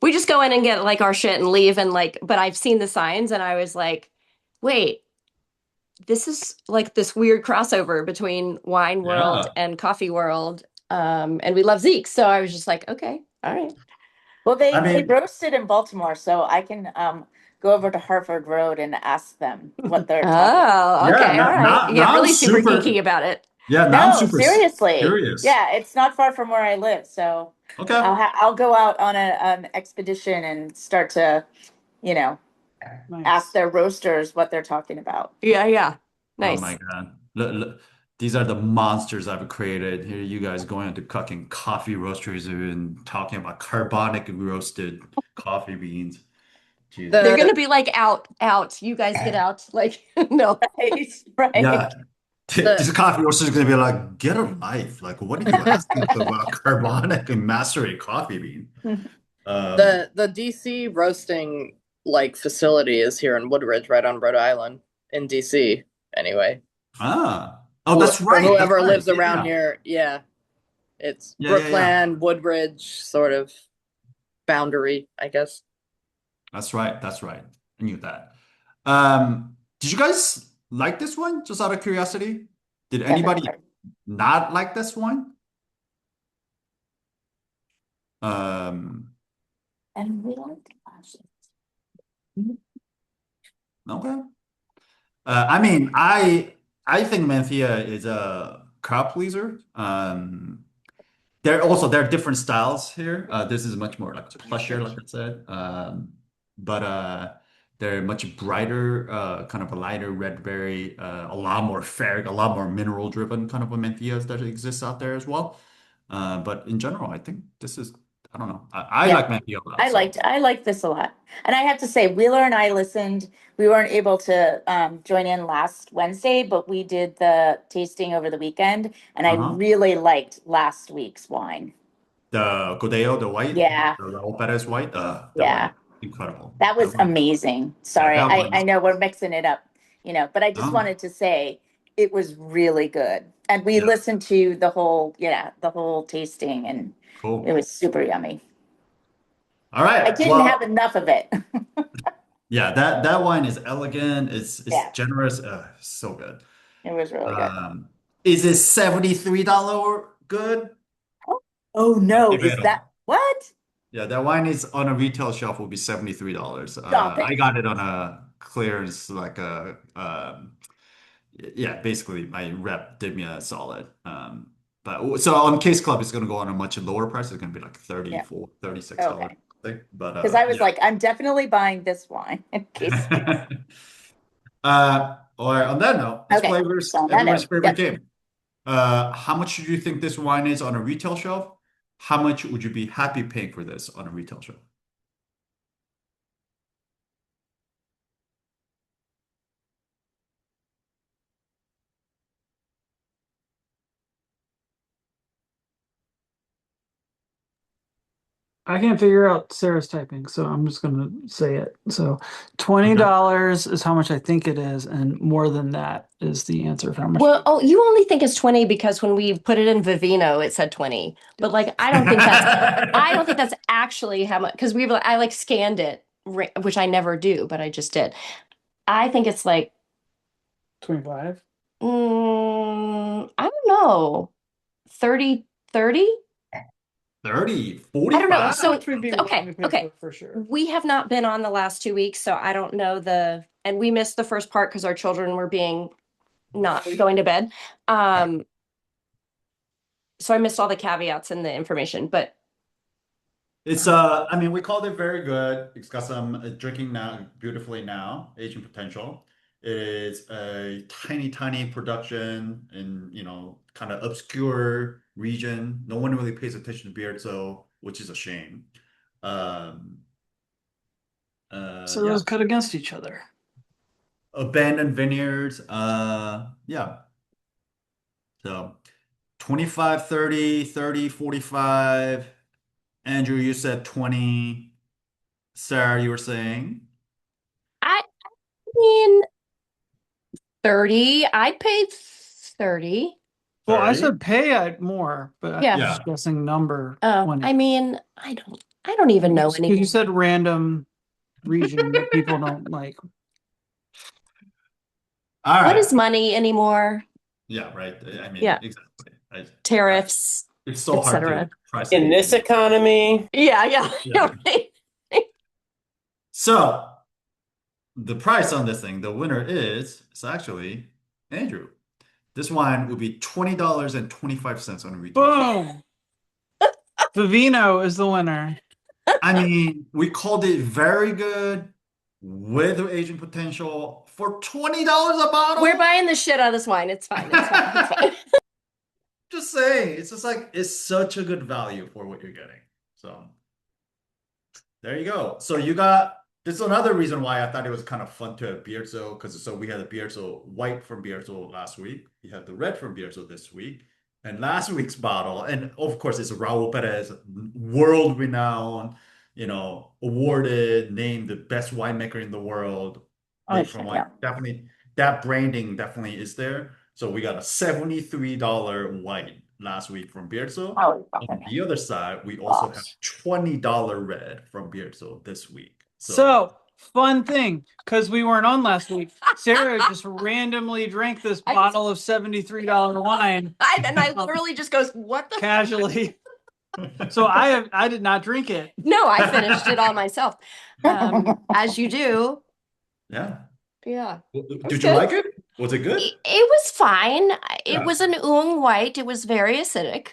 G: We just go in and get like our shit and leave and like, but I've seen the signs and I was like, wait, this is like this weird crossover between wine world
A: Yeah.
G: and coffee world. And we love Zeke. So I was just like, okay, all right.
B: Well,
A: I
B: they
A: mean,
B: roasted in Baltimore, so I can go over to Harvard Road and ask them what they're talking.
G: Oh,
A: yeah,
G: okay, all right. You get
A: now I'm
G: really super
A: super,
G: geeky about it.
A: yeah, now I'm
B: No,
A: super
B: seriously.
A: curious.
B: Yeah, it's not far from where I live, so
A: Okay.
B: I'll go out on an expedition and start to, you know, ask
H: Nice.
B: their roasters what they're talking about.
G: Yeah, yeah.
A: Oh my
G: Nice.
A: God. Look, these are the monsters I've created. Here you guys going into cooking coffee roasters and talking about carbonic roasted coffee beans. Jesus.
G: They're
C: The
G: gonna be like out. You guys get out. Like, no.
B: Right, right.
A: Yeah.
C: the
A: This coffee roaster is gonna be like, get a life. Like, what are you asking about carbonic and macerated coffee bean?
C: the DC roasting like facility is here in Woodridge, right on Rhode Island in DC. Anyway,
A: Ah. Oh, that's
C: for
A: right. That's
C: whoever
A: right.
C: lives around
A: Yeah.
C: here, yeah, it's
A: Yeah.
C: Brookland, Woodridge, sort of boundary, I guess.
A: That's right. That's right. I knew that. Did you guys like this one? Just out of curiosity? Did anybody
B: Definitely.
A: not like this one? Um,
B: And we like
A: okay. I mean, I think Manthea is a crowd pleaser. There are different styles here. This is much more like plusher, like I said. But they're much brighter, kind of a lighter red berry, a lot more ferric, a lot more mineral driven kind of a Mantheas that exists out there as well. But in general, I think this is, I don't know. I
B: Yeah.
A: like Manthea a lot.
B: I liked this a lot. And I have to say, Wheeler and I listened. We weren't able to join in last Wednesday, but we did the tasting over the weekend, and I
A: Uh-huh.
B: really liked last week's wine.
A: The Codeo, the white,
B: Yeah,
A: the Raul Perez white, that wine
B: yeah.
A: is incredible.
B: That
A: That
B: was
A: one,
B: amazing.
A: yeah,
B: Sorry,
A: that
B: I,
A: one
B: I
A: is,
B: know we're mixing it up, but I just
A: oh,
B: wanted to say it was really good. And we
A: yeah,
B: listened to the whole tasting, and it
A: cool.
B: was super yummy.
A: All
B: I
A: right.
B: didn't have
A: Well,
B: enough of it.
A: yeah, that wine is elegant. It's
B: Yeah,
A: generous. So good.
B: it was really good.
A: Is it $73 good?
B: Oh no, is
A: Debatable.
B: that what?
A: Yeah, that wine is on a retail shelf will be $73.
B: Stop
A: I
B: it.
A: got it on a clearance, like a yeah, basically my rep did me a solid. But so on Case Club, it's gonna go on a much lower price. It's gonna be like
B: Yeah,
A: 34, $36,
B: okay.
A: I think. But
B: Because I was
A: yeah.
B: like, I'm definitely buying this wine in case.
A: Or on that note, let's
B: Okay,
A: play
B: so on that
A: everybody's
B: note,
A: favorite
B: yep.
A: game. How much do you think this wine is on a retail shelf? How much would you be happy paying for this on a retail shelf?
H: I can't figure out Sarah's typing, so I'm just gonna say it. So
A: Okay.
H: $20 is how much I think it is, and more than that is the answer for how much.
G: Well, oh, you only think it's 20 because when we put it in Vivino, it said 20. But like, I don't think that's actually how much, because I like scanned it, which I never do, but I just did. I think it's like,
H: 25.
G: I don't know, 30, 30?
A: 30,
G: I don't know.
A: 45?
G: So,
H: Which would be what
G: okay,
H: we paid
G: okay.
H: for sure.
G: We have not been on the last 2 weeks, so I don't know and we missed the first part because our children were being not going to bed. So I missed all the caveats and the information, but
A: It's I mean we called it very good. It's got some drinking now beautifully now, aging potential. It is a tiny, tiny production in, kind of obscure region. No one really pays attention to Bierzo, which is a shame. Um,
H: So
A: yeah,
H: those cut against each other.
A: abandoned vineyards. Yeah. So 25, 30, 30, 45. Andrew, you said 20. Sarah, you were saying
G: I mean 30. I'd pay 30.
H: Well, I
A: 30.
H: said pay it more, but I'm
G: Yeah.
H: just
A: Yeah.
H: guessing number
G: Oh,
H: 20.
G: I mean, I don't even know
H: Because you
G: anymore.
H: said random region that people don't like.
A: All
G: What is
A: right.
G: money anymore?
A: Yeah, right. I mean,
G: Yeah.
A: exactly.
G: Tariffs,
A: It's so hard to
G: etc.
A: price
F: In this
A: anything.
F: economy,
G: Yeah.
A: Yeah.
G: Right.
A: So the price on this thing, the winner is, it's actually Andrew. This wine would be $20.25 on retail.
H: Boom! Vivino is the winner.
A: I mean, we called it very good with Asian potential for $20 a bottle.
G: We're buying the shit out of this wine. It's fine. It's fine. It's fine.
A: Just saying, it's just like it's such a good value for what you're getting. So there you go. So you got this is another reason why I thought it was kind of fun to have Bierzo, because so we had a Bierzo white from Bierzo last week. We had the red from Bierzo this week. And last week's bottle, and of course it's Raul Perez, world renowned, awarded, named the best winemaker in the world,
B: Oh,
A: made from wine.
B: yeah.
A: Definitely that branding definitely is there. So we got a $73 white last week from Bierzo.
B: Oh,
A: On the other side, we also have
B: gosh.
A: $20 red from Bierzo this week.
H: So, fun thing, because we weren't on last week, Sarah just randomly drank this bottle of $73 wine
G: And I literally just goes, what the?
H: casually. So I did not drink it.
G: No, I finished it all myself. As you do.
A: Yeah.
G: Yeah.
A: Did
G: That's
A: you
G: good.
A: like it? Was it good?
G: It was fine. It
A: Yeah.
G: was an oolong white. It was very acidic.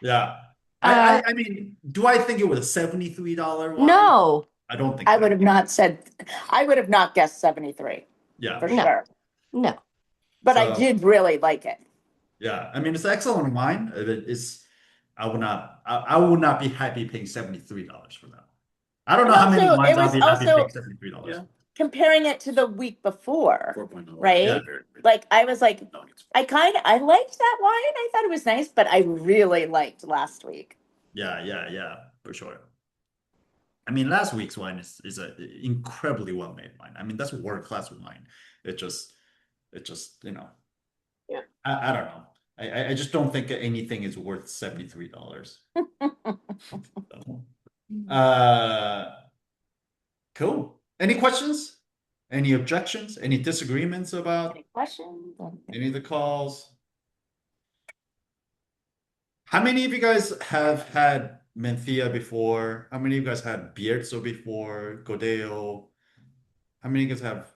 A: Yeah.
G: Uh,
A: I mean, do I think it was a $73 wine?
G: no,
A: I don't think
B: I
A: so.
B: would have not said, I would have not guessed 73
A: Yeah.
B: for
G: no,
B: sure.
G: no.
B: But I
A: So
B: did really like it.
A: yeah, I mean it's excellent wine. I would not be happy paying $73 for that. I don't know
B: And
A: how many
B: also, it
A: wines I'll
B: was
A: be happy paying
B: also
A: $73.
E: Yeah.
B: comparing it to the week before,
E: 4.0.
A: Yeah.
B: right? Like I was like, I liked that wine. I thought it was nice, but I really liked last week.
A: Yeah, for sure. I mean, last week's wine is a incredibly well-made wine. I mean, that's world-class wine. It just,
B: Yeah.
A: I don't know. I just don't think anything is worth $73. Uh, cool. Any questions? Any objections? Any disagreements about
B: Any questions?
A: any of the calls? How many of you guys have had Menthea before? How many of you guys had Bierzo before? Godeo? How many of you guys have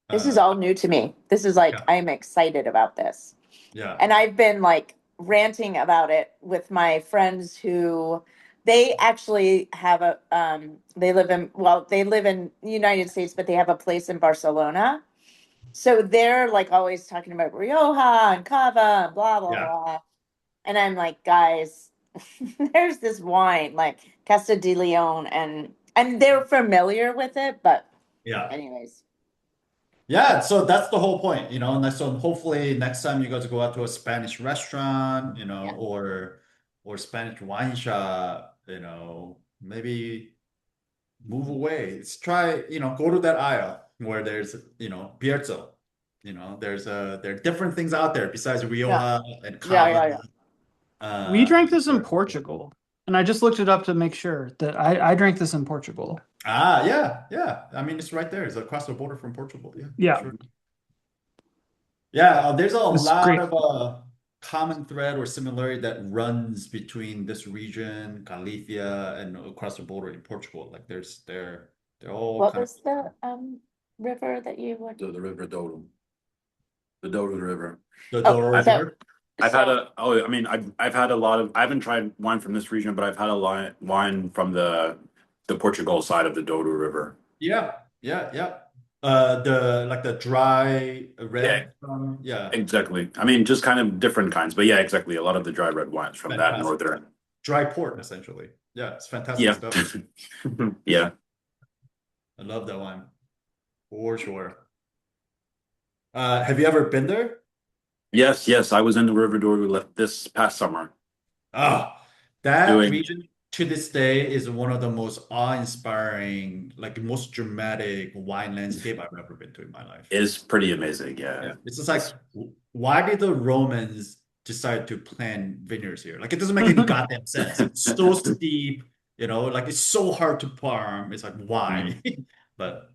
B: This is
A: uh
B: all new to me. This is like,
A: yeah,
B: I'm excited about this.
A: yeah,
B: And I've been like ranting about it with my friends who they actually have they live in the United States, but they have a place in Barcelona. So they're like always talking about Rioja and Cava and blah blah
A: yeah,
B: blah. And I'm like, guys, there's this wine like Casa de Leon and they're familiar with it, but
A: yeah.
B: anyways.
A: Yeah, so that's the whole point, and so hopefully next time you guys go out to a Spanish restaurant,
B: Yeah.
A: or Spanish wine shop, maybe move away. Let's try, go to that aisle where there's, Bierzo. There are different things out there besides
B: Yeah.
A: Rioja and
B: Yeah,
A: Cava.
B: yeah, yeah.
H: We drank this in
A: Or-
H: Portugal, and I just looked it up to make sure that I drank this in Portugal.
A: yeah. I mean, it's right there. It's across the border from Portugal. Yeah,
H: Yeah,
A: sure. Yeah, there's a
H: it's
A: lot
H: great.
A: of common thread or similarity that runs between this region, Galicia, and across the border in Portugal. Like they're all
B: What
A: kind of
B: was the river that you went
E: The river Douro. The Douro River.
A: the
B: Oh,
A: Douro
E: I've
B: so
A: River.
E: I've had
B: so
E: I mean, I've had a lot of, I haven't tried wine from this region, but I've had a lot wine from the Portugal side of the Douro River.
A: Yeah. The dry
E: Yeah,
A: red yeah,
E: exactly. I mean, just kind of different kinds, but yeah, exactly. A lot of the dry red wines from that
A: fantastic.
E: northern.
A: Dry port essentially. Yeah, it's fantastic
E: Yeah.
A: stuff.
E: Yeah.
A: I love that wine for sure. Have you ever been there?
E: Yes. I was in the River Douro this past summer
A: Ah, that
E: doing
A: region to this day is one of the most awe-inspiring, like most dramatic wine landscape I've ever been to in my life.
E: is pretty amazing. Yeah.
A: Yeah, it's just like, why did the Romans decide to plant vineyards here? Like, it doesn't make any goddamn sense. It's so steep, like it's so hard to farm. It's like, why? But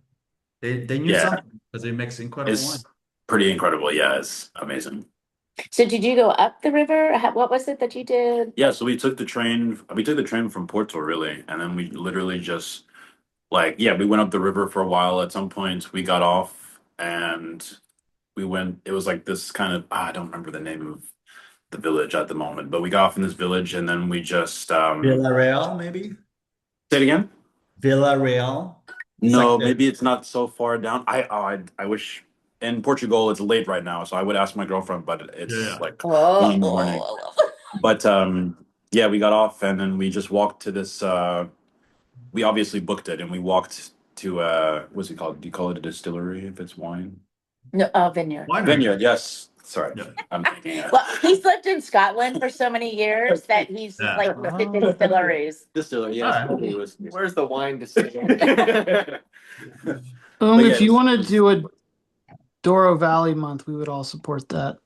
A: they knew
E: Yeah.
A: something because it makes incredible wine.
E: It's pretty incredible. Yeah, it's amazing.
B: so did you go up the river? What was it that you did?
E: Yeah, so we took the train. We took the train from Porto, really, and then we literally just we went up the river for a while. At some point, we got off and we went. It was like this kind of I don't remember the name of the village at the moment, but we got off in this village and then we just
A: Villarreal, maybe?
E: say it again.
A: Villarreal? It's
E: No,
A: like
E: maybe it's not so far down. I wish in Portugal it's late right now, so I would ask my girlfriend, but it's
A: yeah.
E: like
B: Oh,
E: 1 in the morning. But yeah, we got off and then we just walked to this we obviously booked it and we walked to what's it called? Do you call it a distillery if it's wine?
B: no, vineyard.
A: Winery.
E: Vineyard, yes. Sorry.
A: Yeah.
E: I'm thinking
B: Well, he's lived in Scotland for so many years that he's
A: Yeah.
B: like looked at distilleries.
F: Distillery,
A: All
F: yes. Where's the wine distillery?
E: But
H: If
E: yeah,
H: you want to do a Douro Valley month, we would all support that.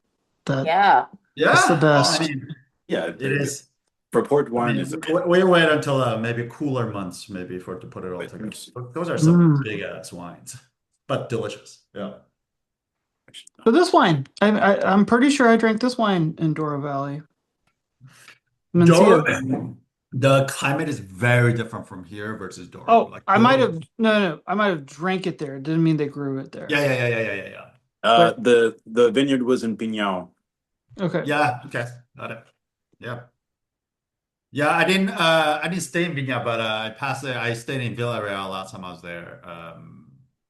B: Yeah.
A: Yeah.
H: It's the best.
A: I mean,
E: yeah,
A: it is.
E: for port
A: I
E: wine
A: mean,
E: is
A: we wait until maybe cooler months, maybe for it to put it all together. But those are some big ass wines, but delicious. Yeah.
H: But this wine, I'm pretty sure I drank this wine in Douro Valley. Mencia.
A: The climate is very different from here versus Douro.
H: Oh,
A: Like
H: I might
A: Douro-
H: have no, I might have drank it there. It didn't mean they grew it there.
A: Yeah.
E: The vineyard was in Piñao.
H: Okay.
A: Yeah, okay, got it. Yeah. Yeah, I didn't stay in Viña, but I passed it. I stayed in Villarreal last time I was there.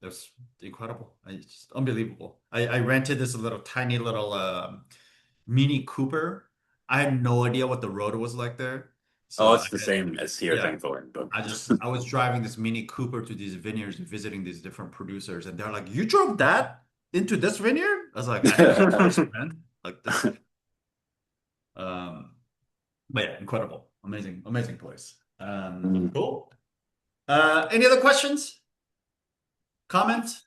A: It was incredible. It's just unbelievable. I rented this little tiny little Mini Cooper. I had no idea what the road was like there.
E: Oh,
A: So
E: it's the same as here,
A: yeah,
E: thankfully. But
A: I was driving this Mini Cooper to these vineyards and visiting these different producers, and they're like, "You drove that into this vineyard?" I was like, "I had no choice, man. Like this." Um, but yeah, incredible, amazing, amazing place. Cool. Any other questions? Comments?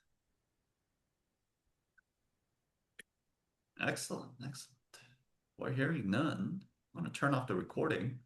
A: Excellent, excellent. We're hearing none. I'm gonna turn off the recording.